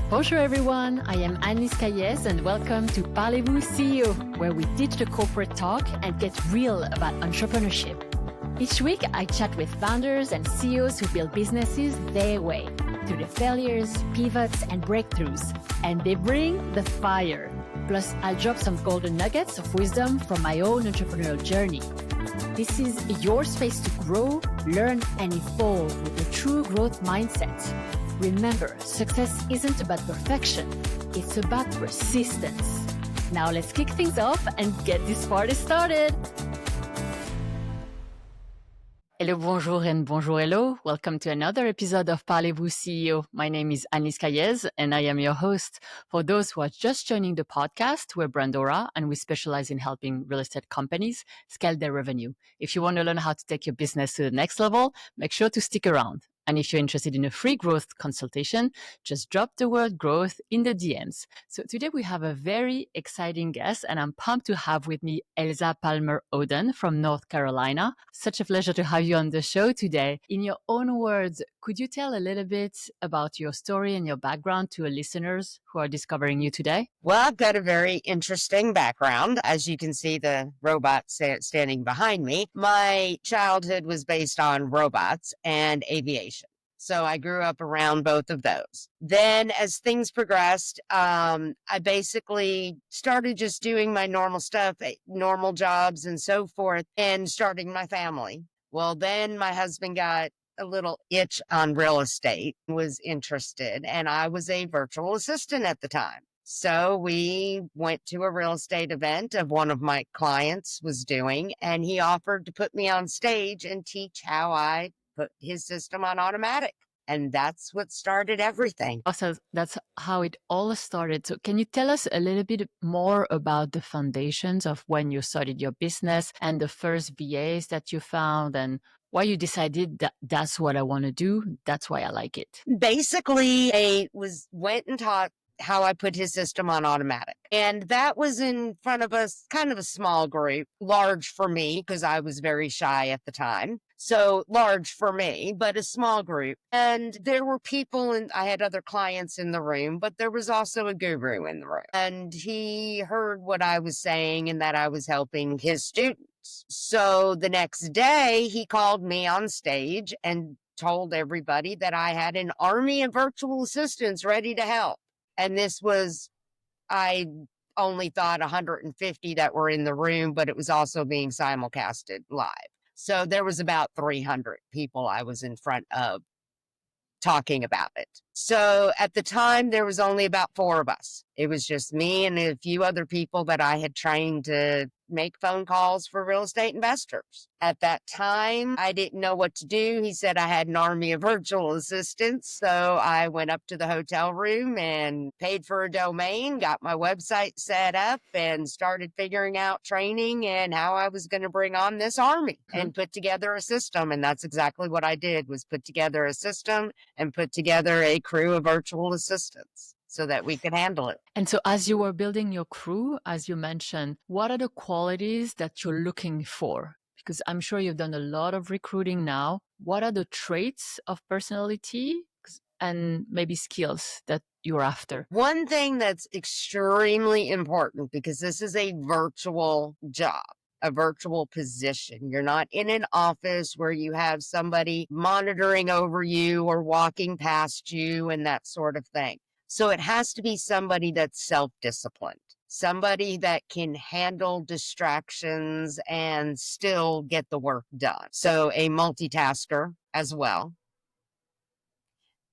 Bonjour everyone, I am Anne-Lise Cailiez and welcome to Parlez-vous CEO, where we ditch the corporate talk and get real about entrepreneurship. Each week, I chat with founders and CEOs who build businesses their way, through the failures, pivots, and breakthroughs. And they bring the fire. Plus, I'll drop some golden nuggets of wisdom from my own entrepreneurial journey. This is your space to grow, learn, and evolve with a true growth mindset. Remember, success isn't about perfection, it's about persistence. Now let's kick things off and get this party started. Hello, bonjour, and bonjour, hello. Welcome to another episode of Parlez-vous CEO. My name is Anne-Lise Cailiez, and I am your host. For those who are just joining the podcast, we're Brandora, and we specialize in helping real estate companies scale their revenue. If you want to learn how to take your business to the next level, make sure to stick around. And if you're interested in a free growth consultation, just drop the word growth in the DMs. So today we have a very exciting guest, and I'm pumped to have with me Elsa Palmer-Oden from North Carolina. Such a pleasure to have you on the show today. In your own words, could you tell a little bit about your story and your background to our listeners who are discovering you today? Well, I've got a very interesting background. As you can see, the robot standing behind me. My childhood was based on robots and aviation. So I grew up around both of those. Then as things progressed, I basically started just doing my normal stuff, normal jobs and so forth, and starting my family. Well, then my husband got a little itch on real estate, was interested, and I was a virtual assistant at the time. So we went to a real estate event of one of my clients was doing, and he offered to put me on stage and teach how I put his system on automatic. And that's what started everything. So that's how it all started. So can you tell us a little bit more about the foundations of when you started your business and the first VAs that you found and why you decided that that's what I want to do? That's why I like it. Basically, I went and taught how I put his system on automatic. And that was in front of us, kind of a small group, large for me because I was very shy at the time. So large for me, but a small group. And there were people, and I had other clients in the room, but there was also a guru in the room. And he heard what I was saying and that I was helping his students. So the next day he called me on stage and told everybody that I had an army of virtual assistants ready to help. And this was, I only thought 150 that were in the room, but it was also being simulcasted live. So there was about 300 people I was in front of talking about it. So at the time, there was only about 4 of us. It was just me and a few other people that I had trained to make phone calls for real estate investors. At that time, I didn't know what to do. He said I had an army of virtual assistants. So I went up to the hotel room and paid for a domain, got my website set up, and started figuring out training and how I was going to bring on this army and put together a system. And that's exactly what I did, was put together a system and put together a crew of virtual assistants so that we could handle it. And so as you were building your crew, as you mentioned, what are the qualities that you're looking for? Because I'm sure you've done a lot of recruiting now. What are the traits of personality and maybe skills that you're after? One thing that's extremely important, because this is a virtual job, a virtual position. You're not in an office where you have somebody monitoring over you or walking past you and that sort of thing. So it has to be somebody that's self-disciplined, somebody that can handle distractions and still get the work done. So a multitasker as well.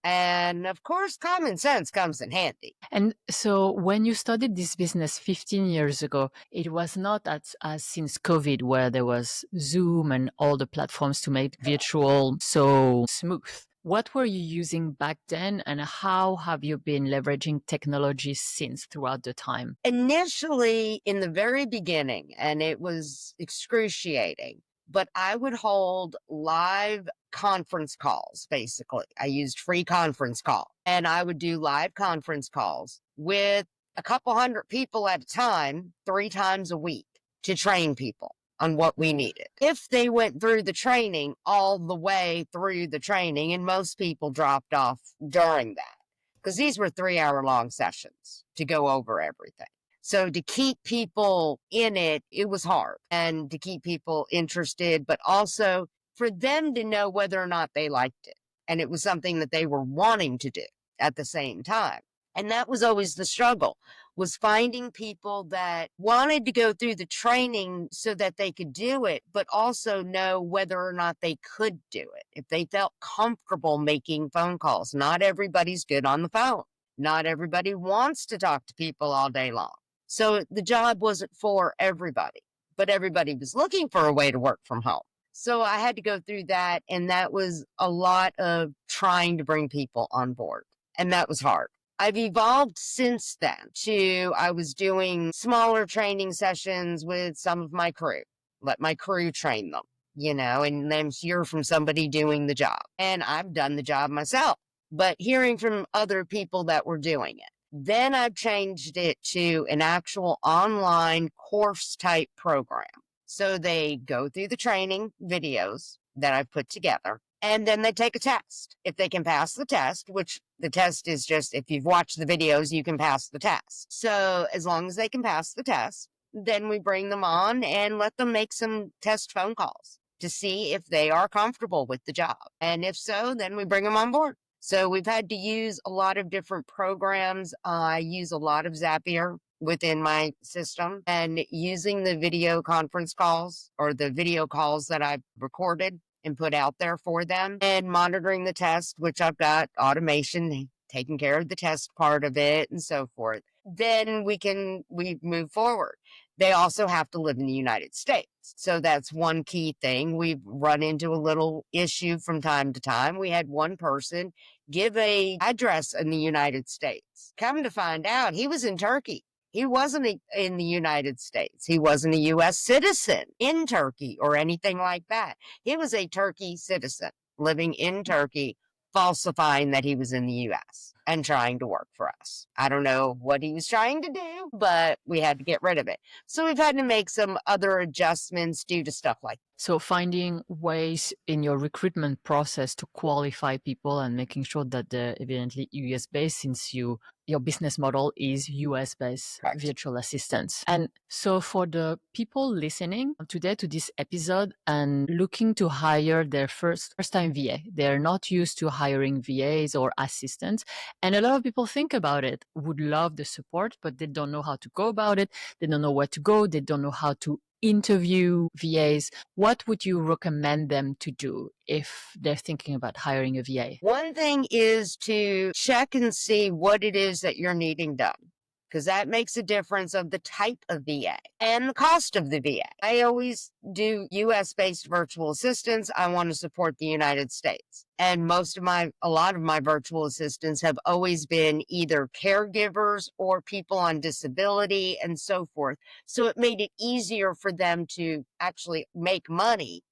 And of course, common sense comes in handy. And so when you started this business 15 years ago, it was not as since COVID, where there was Zoom and all the platforms to make virtual so smooth. What were you using back then, and how have you been leveraging technology since throughout the time? Initially, in the very beginning, and it was excruciating, but I would hold live conference calls, basically. I used free conference call, and I would do live conference calls with a couple hundred people at a time, 3 times a week to train people on what we needed. If they went through the training all the way through the training, and most people dropped off during that, because these were 3-hour long sessions to go over everything. So to keep people in it, it was hard, and to keep people interested, but also for them to know whether or not they liked it. And it was something that they were wanting to do at the same time. And that was always the struggle, was finding people that wanted to go through the training so that they could do it, but also know whether or not they could do it. If they felt comfortable making phone calls. Not everybody's good on the phone. Not everybody wants to talk to people all day long. So the job wasn't for everybody, but everybody was looking for a way to work from home. So I had to go through that, and that was a lot of trying to bring people on board, and that was hard. I've evolved since then to, I was doing smaller training sessions with some of my crew, let my crew train them, and then hear from somebody doing the job. And I've done the job myself, but hearing from other people that were doing it. Then I've changed it to an actual online course type program. So they go through the training videos that I've put together, and then they take a test. If they can pass the test, which the test is just, if you've watched the videos, you can pass the test. So as long as they can pass the test, then we bring them on and let them make some test phone calls to see if they are comfortable with the job. And if so, then we bring them on board. So we've had to use a lot of different programs. I use a lot of Zapier within my system, and using the video conference calls or the video calls that I've recorded and put out there for them, and monitoring the test, which I've got automation taking care of the test part of it and so forth. Then we move forward. They also have to live in the United States. So that's one key thing. We've run into a little issue from time to time. We had one person give a address in the United States. Come to find out, he was in Turkey. He wasn't in the United States. He wasn't a U.S. citizen in Turkey or anything like that. He was a Turkey citizen living in Turkey, falsifying that he was in the U.S. and trying to work for us. I don't know what he was trying to do, but we had to get rid of it. So we've had to make some other adjustments due to stuff like that. So finding ways in your recruitment process to qualify people and making sure that they're evidently US based, since your business model is US based virtual assistants. And so for the people listening today to this episode and looking to hire their first time VA, they're not used to hiring VAs or assistants. And a lot of people think about it, would love the support, but they don't know how to go about it. They don't know where to go. They don't know how to interview VAs. What would you recommend them to do if they're thinking about hiring a VA? One thing is to check and see what it is that you're needing done, because that makes a difference of the type of VA and the cost of the VA. I always do US-based virtual assistants. I want to support the United States. And a lot of my virtual assistants have always been either caregivers or people on disability and so forth. So it made it easier for them to actually make money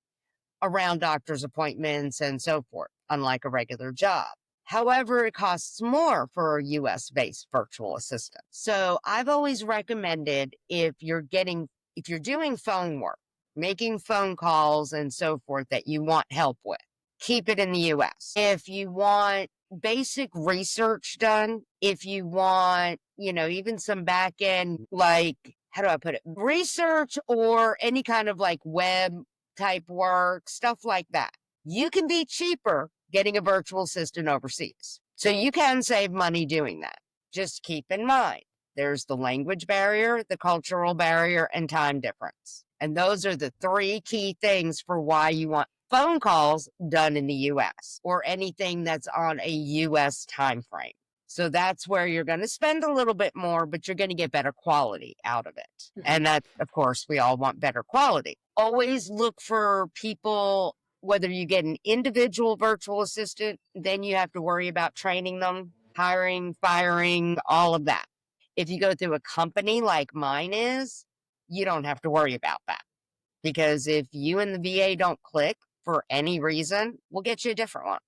around doctor's appointments and so forth, unlike a regular job. However, it costs more for a US-based virtual assistant. So I've always recommended, if you're doing phone work, making phone calls and so forth that you want help with, keep it in the US. If you want basic research done, if you want, even some back end, like, how do I put it? Research or any kind of like web type work, stuff like that. You can be cheaper getting a virtual assistant overseas. So you can save money doing that. Just keep in mind, there's the language barrier, the cultural barrier, and time difference. And those are the three key things for why you want phone calls done in the US or anything that's on a US time frame. So that's where you're going to spend a little bit more, but you're going to get better quality out of it. Mm-hmm. And that, of course, we all want better quality. Always look for people, whether you get an individual virtual assistant, then you have to worry about training them, hiring, firing, all of that. If you go through a company like mine is, you don't have to worry about that. Because if you and the VA don't click for any reason, we'll get you a different one.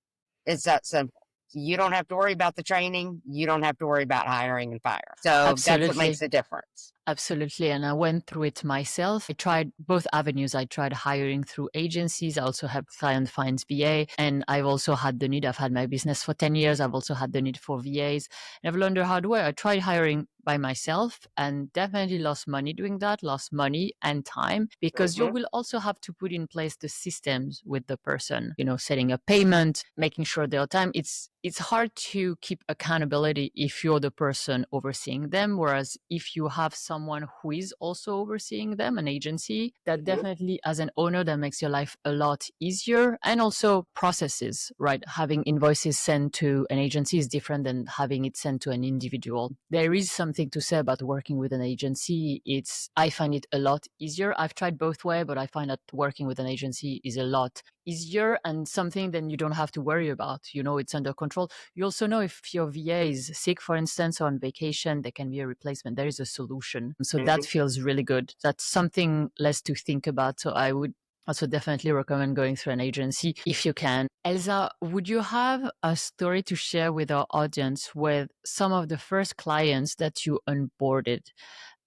It's that simple. You don't have to worry about the training. You don't have to worry about hiring and firing. So Absolutely. That's what makes a difference. Absolutely. And I went through it myself. I tried both avenues. I tried hiring through agencies. I also helped client find VA. And I've also had the need. I've had my business for 10 years. I've also had the need for VAs. And I've learned the hard way. I tried hiring by myself and definitely lost money doing that, lost money and time because you Mhm. will also have to put in place the systems with the person, setting a payment, making sure they're on time. It's hard to keep accountability if you're the person overseeing them. Whereas if you have someone who is also overseeing them, an agency, that Mhm. definitely as an owner, that makes your life a lot easier. And also processes, right? Having invoices sent to an agency is different than having it sent to an individual. There is something to say about working with an agency. I find it a lot easier. I've tried both ways, but I find that working with an agency is a lot easier and something then you don't have to worry about. It's under control. You also know if your VA is sick, for instance, or on vacation, there can be a replacement. There is a solution. So that Mhm. feels really good. That's something less to think about. So I would also definitely recommend going through an agency if you can. Elsa, would you have a story to share with our audience with some of the first clients that you onboarded?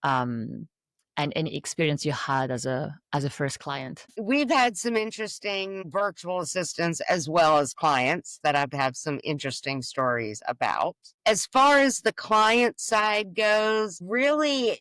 Um, and any experience you had as a first client? We've had some interesting virtual assistants as well as clients that I've had some interesting stories about. As far as the client side goes, really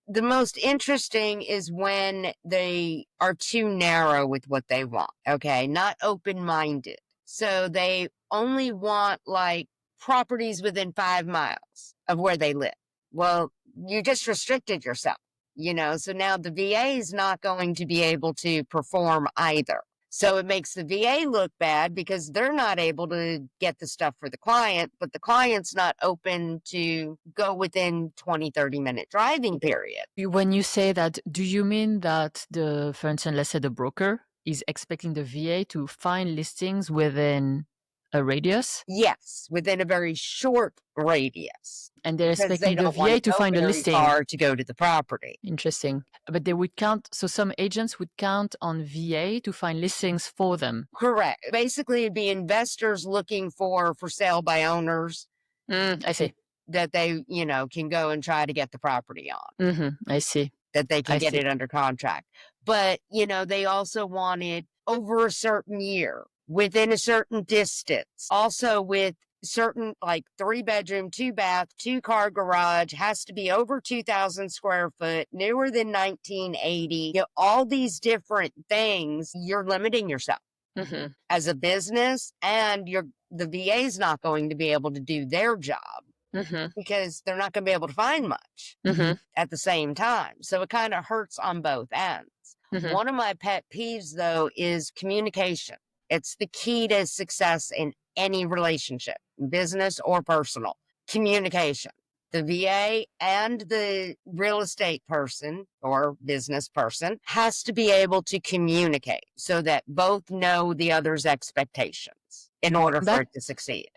the most interesting is when they are too narrow with what they want. Okay. Not open minded. So they only want like properties within 5 miles of where they live. Well, you just restricted yourself. So now the VA is not going to be able to perform either. So it makes the VA look bad because they're not able to get the stuff for the client, but the client's not open to go within 20, 30-minute driving period. When you say that, do you mean that for instance, let's say the broker is expecting the VA to find listings within a radius Yes, within a very short radius and they're because they expecting the don't want VA to to go find a very listing? far to go to the property. Interesting. But they would count, so some agents would count on VA to find listings for them. Correct. Basically, it'd be investors looking for sale by owners I see. that they can go and try to get the property on, I see. that they can I get see. it under contract. But they also wanted over a certain year, within a certain distance, also with certain like 3 bedroom, 2 bath, 2 car garage, has to be over 2,000 square foot, newer than 1980. All these different things, you're limiting yourself hmm as a business, and the VA is not going to be able to do their job hmm because they're not going to be able to find much hmm at the same time. So it kind of hurts on both ends. hmm One of my pet peeves, though, is communication. It's the key to success in any relationship, business or personal. Communication. The VA and the real estate person or business person has to be able to communicate so that both know the other's expectations in order for Back it to succeed.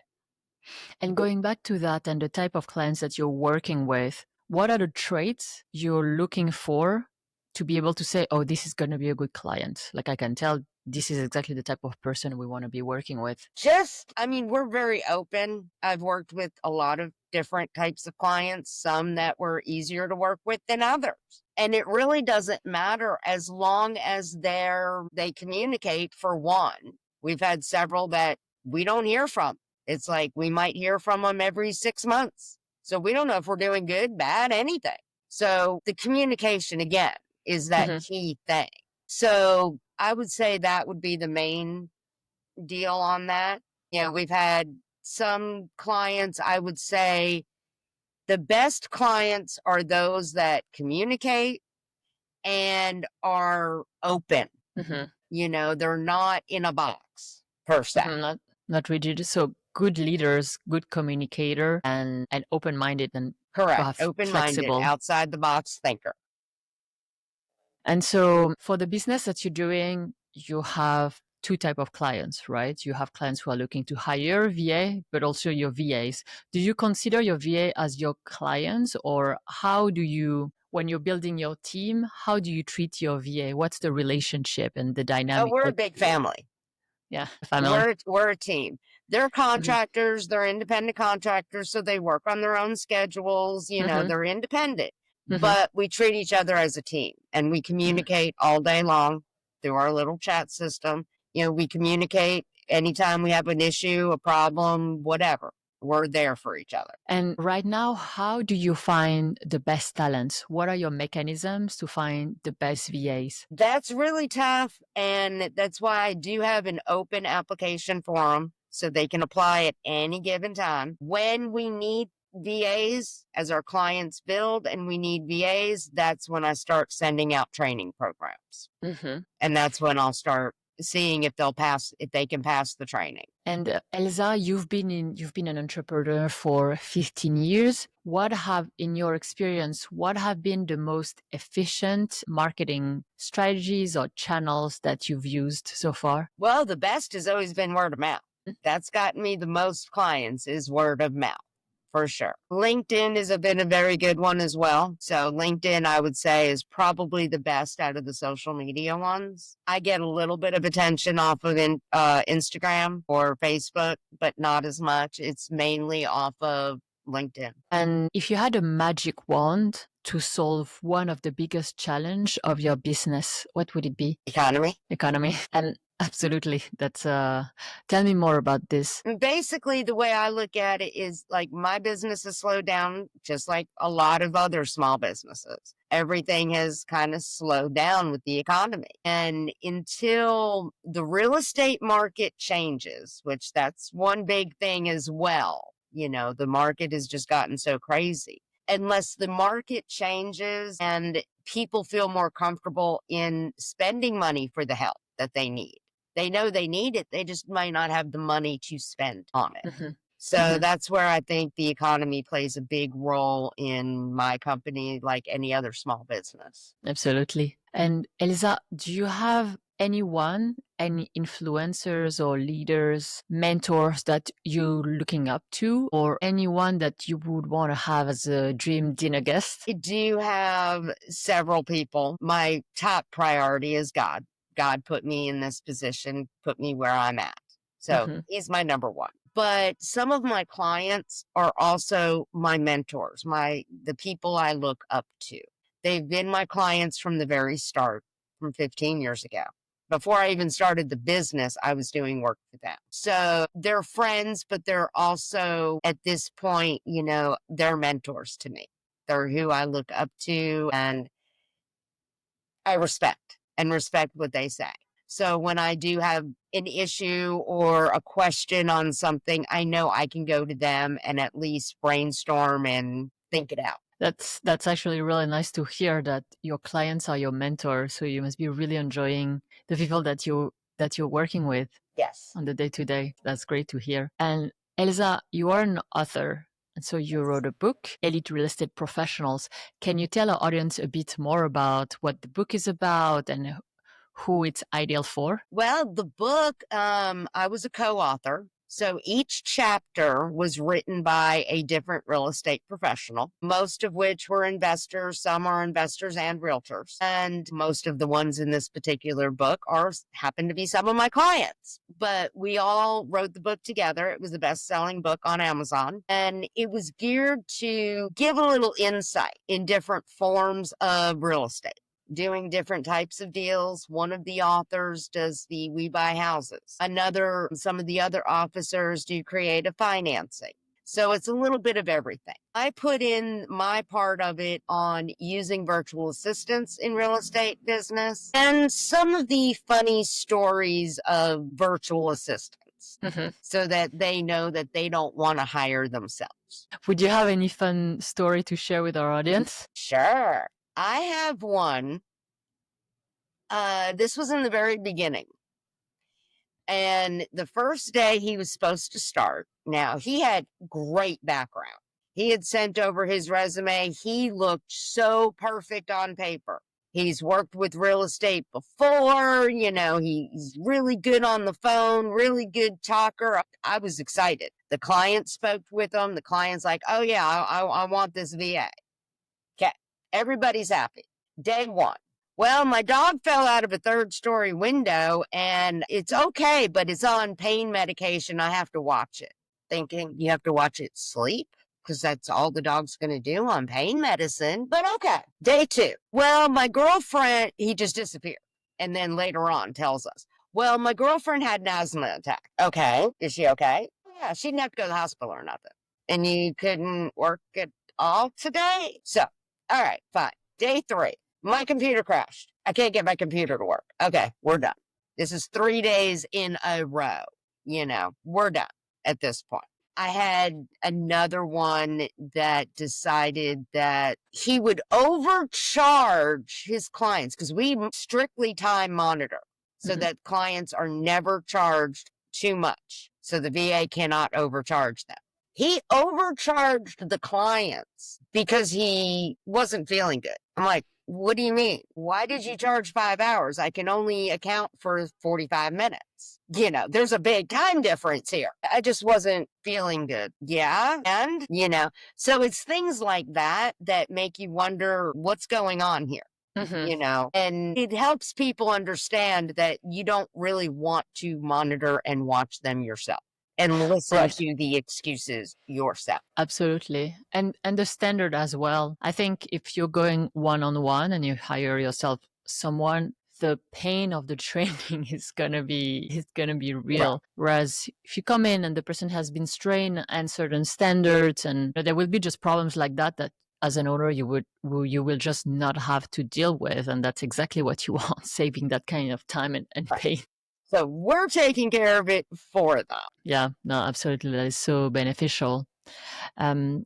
and going back to that and the type of clients that you're working with, what are the traits you're looking for to be able to say, oh, this is going to be a good client? Like I can tell this is exactly the type of person we want to be working with. We're very open. I've worked with a lot of different types of clients, some that were easier to work with than others. And it really doesn't matter as long as they communicate for one. We've had several that we don't hear from. It's like we might hear from them every 6 months. So we don't know if we're doing good, bad, anything. So the communication again is that hmm key thing. So I would say that would be the main deal on that. We've had some clients, I would say the best clients are those that communicate and are open. hmm They're not in a box per se. Not rigid. So good leaders, good communicator, and open minded and Correct. perhaps Open minded, flexible. outside the box thinker. And so for the business that you're doing, you have two type of clients, right? You have clients who are looking to hire VA, but also your VAs. Do you consider your VA as your clients, or when you're building your team, how do you treat your VA? What's the relationship and the Oh, dynamic? we're a big family. Yeah, family. We're a team. They're Mhm. contractors, they're independent contractors, so they work on their own schedules, Mhm. they're independent. Mhm. But we treat each other as a team and we Mhm. communicate all day long through our little chat system. We communicate anytime we have an issue, a problem, whatever. We're there for each other. And right now, how do you find the best talents? What are your mechanisms to find the best VAs? That's really tough. And that's why I do have an open application form so they can apply at any given time. When we need VAs, as our clients build and we need VAs, that's when I start sending out training programs. Mhm. And that's when I'll start seeing if they can pass the training. And Elsa, you've been an entrepreneur for 15 years. In your experience, what have been the most efficient marketing strategies or channels that you've used so far? Well, the best has always been word of mouth. Mm. That's gotten me the most clients is word of mouth. For sure. LinkedIn has been a very good one as well. So LinkedIn, I would say, is probably the best out of the social media ones. I get a little bit of attention off of Instagram or Facebook, but not as much. It's mainly off of LinkedIn. And if you had a magic wand to solve one of the biggest challenge of your business, what would it be? Economy. Economy. And absolutely, that's tell me more about this. Basically, the way I look at it is like my business has slowed down, just like a lot of other small businesses. Everything has kind of slowed down with the economy. And until the real estate market changes, which that's one big thing as well, the market has just gotten so crazy. Unless the market changes and people feel more comfortable in spending money for the help that they need, they know they need it. They just might not have the money to spend on it. Mhm. So Mhm. that's where I think the economy plays a big role in my company, like any other small business. Absolutely. And Elsa, do you have any influencers or leaders, mentors that you're looking up to, or anyone that you would want to have as a dream dinner guest? I do have several people. My top priority is God. God put me in this position, put me where I'm at. So Mhm. he's my number one. But some of my clients are also my mentors, the people I look up to. They've been my clients from the very start, from 15 years ago. Before I even started the business, I was doing work for them. So they're friends, but they're also at this point, they're mentors to me. They're who I look up to and I respect what they say. So when I do have an issue or a question on something, I know I can go to them and at least brainstorm and think it out. That's actually really nice to hear that your clients are your mentors. So you must be really enjoying the people that you're working with Yes. on the day to day. That's great to hear. And Elsa, you are an author. And so you Yes. wrote a book, Elite Real Estate Professionals. Can you tell our audience a bit more about what the book is about and who it's ideal for? Well, the book, I was a co-author. So each chapter was written by a different real estate professional, most of which were investors. Some are investors and realtors. And most of the ones in this particular book happen to be some of my clients. But we all wrote the book together. It was the best-selling book on Amazon. And it was geared to give a little insight in different forms of real estate, doing different types of deals. One of the authors does the we buy houses. Some of the other officers do creative financing. So it's a little bit of everything. I put in my part of it on using virtual assistants in real estate business and some of the funny stories of virtual assistants Mhm. so that they know that they don't want to hire themselves. Would you have any fun story to share with our audience? Sure. I have one. This was in the very beginning. And the first day he was supposed to start, now he had great background. He had sent over his resume. He looked so perfect on paper. He's worked with real estate before, he's really good on the phone, really good talker. I was excited. The client spoke with him. The client's like, oh, yeah, I want this VA. Okay. Everybody's happy. Day one, Well, my dog fell out of a third-story window, and it's okay, but it's on pain medication. I have to watch it. Thinking, you have to watch it sleep? Because that's all the dog's going to do on pain medicine. But okay. Day 2. Well, my girlfriend, he just disappeared. And then later on tells us, well, my girlfriend had an asthma attack. Okay. Is she okay? Yeah, she didn't have to go to the hospital or nothing. And you couldn't work at all today? So, all right, fine. Day 3. My computer crashed. I can't get my computer to work. Okay, we're done. This is 3 days in a row. We're done at this point. I had another one that decided that he would overcharge his clients because we strictly time monitor so that clients are never charged too much. So the VA cannot overcharge them. He overcharged the clients because he wasn't feeling good. I'm like, what do you mean? Why did you charge 5 hours? I can only account for 45 minutes. There's a big time difference here. I just wasn't feeling good. Yeah. And, so it's things like that that make you wonder what's going on here. And it helps people understand that you don't really want to monitor and watch them yourself. And listen to the excuses yourself. Absolutely. And the standard as well. I think if you're going one-on-one and you hire yourself someone, the pain of the training is gonna be real. Right. Whereas if you come in and the person has been trained and certain standards, and there will be just problems like that as an owner you will just not have to deal with. And that's exactly what you want, saving that kind of time and pain. So we're taking care of it for them. Yeah, no, absolutely. That is so beneficial. And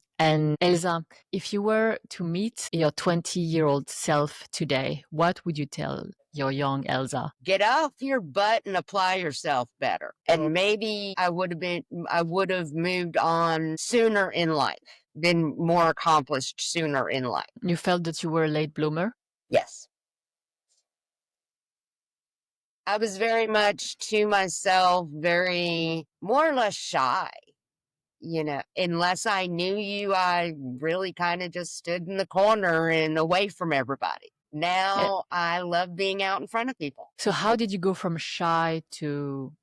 Elsa, if you were to meet your 20-year-old self today, what would you tell your young Elsa? Get off your butt and apply yourself better. And maybe I would have moved on sooner in life, been more accomplished sooner in life. You felt that you were a late bloomer? Yes. I was very much to myself, very more or less shy. Unless I knew you, I really kind of just stood in the corner and away from everybody. Now I love being out in front of people. So how did you go from shy to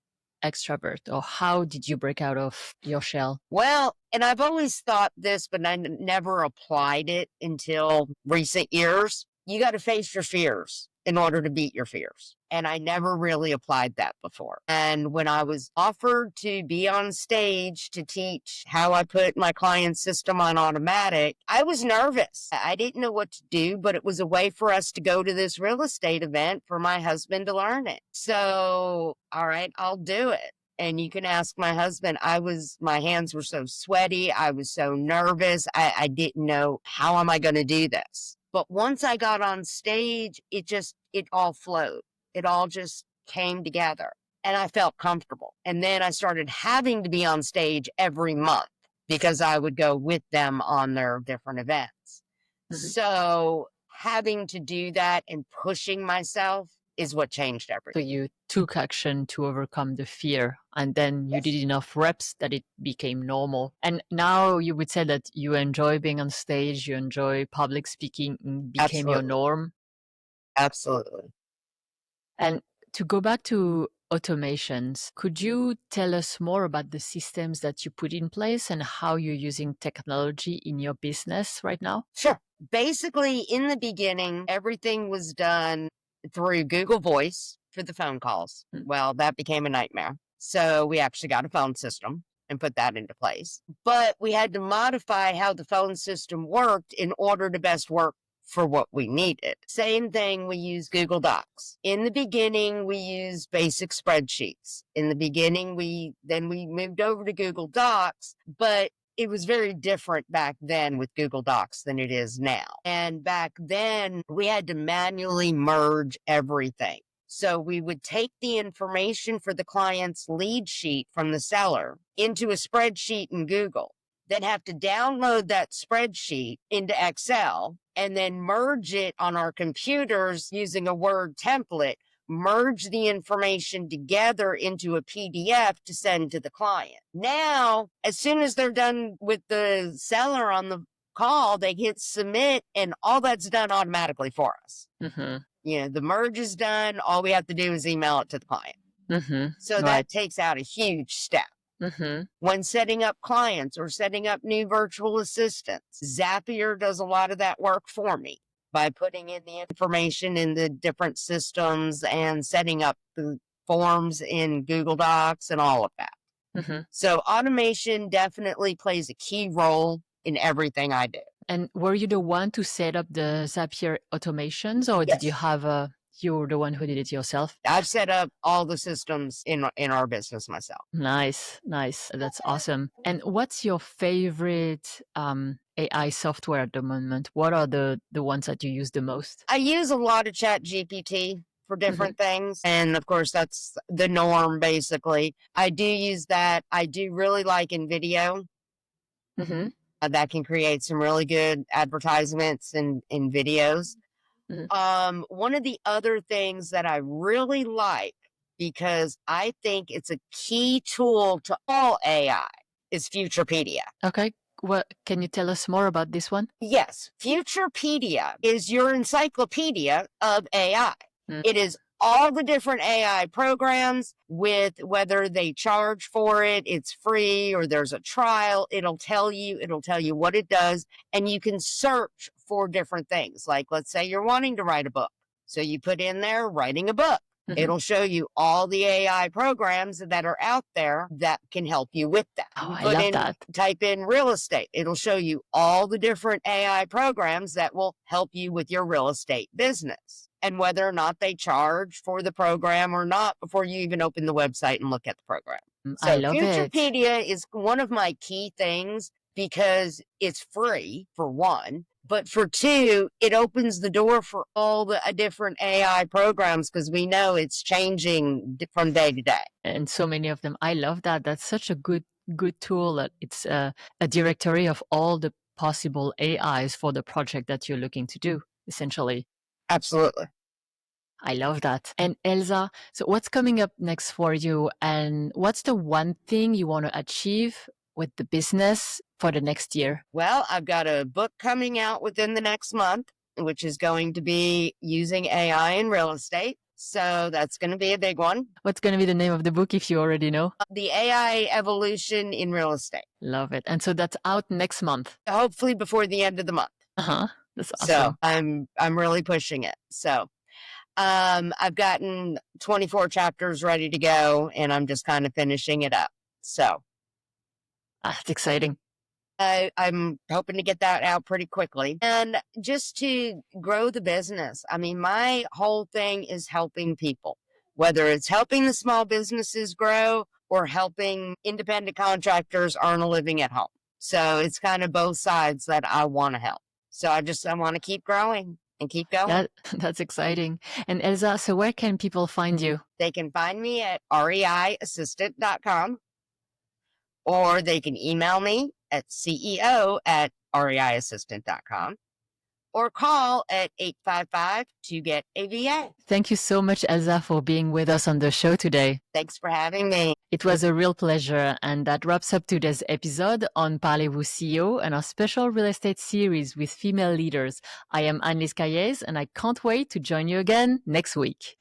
extrovert, or how did you break out of your shell? Well, and I've always thought this, but I never applied it until recent years. You got to face your fears in order to beat your fears. And I never really applied that before. And when I was offered to be on stage to teach how I put my client's system on automatic, I was nervous. I didn't know what to do, but it was a way for us to go to this real estate event for my husband to learn it. So, all right, I'll do it. And you can ask my husband, my hands were so sweaty. I was so nervous. I didn't know, how am I going to do this? But once I got on stage, it all flowed. It all just came together and I felt comfortable. And then I started having to be on stage every month because I would go with them on their different events. So having to do that and pushing myself is what changed everything. So you took action to overcome the fear, and then you did enough reps that it became normal. And now you would say that you enjoy being on stage, you enjoy public speaking, became your norm. Absolutely. And to go back to automations, could you tell us more about the systems that you put in place and how you're using technology in your business right now? Sure. Basically, in the beginning, everything was done through Google Voice for the phone calls. Well, that became a nightmare. So we actually got a phone system and put that into place. But we had to modify how the phone system worked in order to best work for what we needed. Same thing, we use Google Docs. In the beginning, we used basic spreadsheets. In the beginning, we moved over to Google Docs, but it was very different back then with Google Docs than it is now. And back then, we had to manually merge everything. So we would take the information for the client's lead sheet from the seller into a spreadsheet in Google, then have to download that spreadsheet into Excel and then merge it on our computers using a Word template, merge the information together into a PDF to send to the client. Now, as soon as they're done with the seller on the call, they hit submit and all that's done automatically for us. The merge is done. All we have to do is email it to the client. So Right. that takes out a huge step. When setting up clients or setting up new virtual assistants, Zapier does a lot of that work for me by putting in the information in the different systems and setting up the forms in Google Docs and all of that. So automation definitely plays a key role in everything I do. And were you the one to set up the Zapier automations, or did you Yes. have you were the one who did it yourself? I've set up all the systems in our business myself. Nice. That's awesome. And what's your favorite AI software at the moment? What are the ones that you use the most? I use a lot of Chat GPT for different things. And of course, that's the norm, basically. I do use that. I do really like InVideo. That can create some really good advertisements in videos. One of the other things that I really like, because I think it's a key tool to all AI, is Futurepedia. Okay. What can you tell us more about this one? Yes, Futurepedia is your encyclopedia of AI. It is all the different AI programs, with whether they charge for it, it's free, or there's a trial. It'll tell you what it does, and you can search for different things. Like, let's say you're wanting to write a book. So you put in there writing a book. It'll show you all the AI programs that are out there that can help you with that. Oh, I love that. Type in real estate. It'll show you all the different AI programs that will help you with your real estate business, and whether or not they charge for the program or not before you even open the website and look at the program. I love it. Futurepedia is one of my key things because it's free, for one. But for two, it opens the door for all the different AI programs, because we know it's changing from day to day. And so many of them. I love that. That's such a good tool. That it's a directory of all the possible AIs for the project that you're looking to do, essentially. Absolutely. I love that. And Elsa, so what's coming up next for you? And what's the one thing you want to achieve with the business for the next year? Well, I've got a book coming out within the next month, which is going to be using AI in real estate. So that's going to be a big one. What's going to be the name of the book, if you already know? The AI Evolution in Real Estate. Love it. And so that's out next month. Hopefully before the end of the month. That's awesome. So I'm really pushing it. So I've gotten 24 chapters ready to go, and I'm just kind of finishing it up. So it's exciting. I'm hoping to get that out pretty quickly. And just to grow the business, I mean, my whole thing is helping people, whether it's helping the small businesses grow or helping independent contractors earn a living at home. So it's kind of both sides that I want to help. So I want to keep growing and keep going. That's exciting. And Elsa, so where can people find you? They can find me at reiassistant.com, or they can email me at ceo@reiassistant.com, or call at 855 to get a VA. Thank you so much, Elsa, for being with us on the show today. Thanks for having me. It was a real pleasure. And that wraps up today's episode on Parlez-vous CEO and our special real estate series with female leaders. I am Anne-Lise Cailiez, and I can't wait to join you again next week.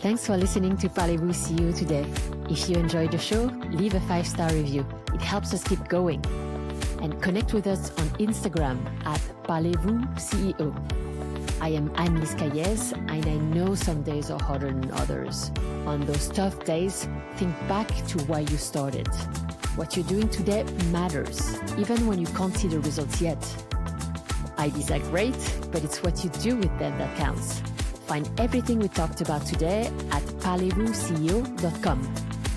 Thanks for listening to Parlez-vous CEO today. If you enjoyed the show, leave a 5-star review. It helps us keep going. And connect with us on Instagram at Parlez-vous CEO. I am Anne-Lise Cailiez, and I know some days are harder than others. On those tough days, think back to why you started. What you're doing today matters, even when you can't see the results yet. Ideas are great, but it's what you do with them that counts. Find everything we talked about today at parlezvousceo.com.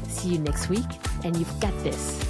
See you next week, and you've got this.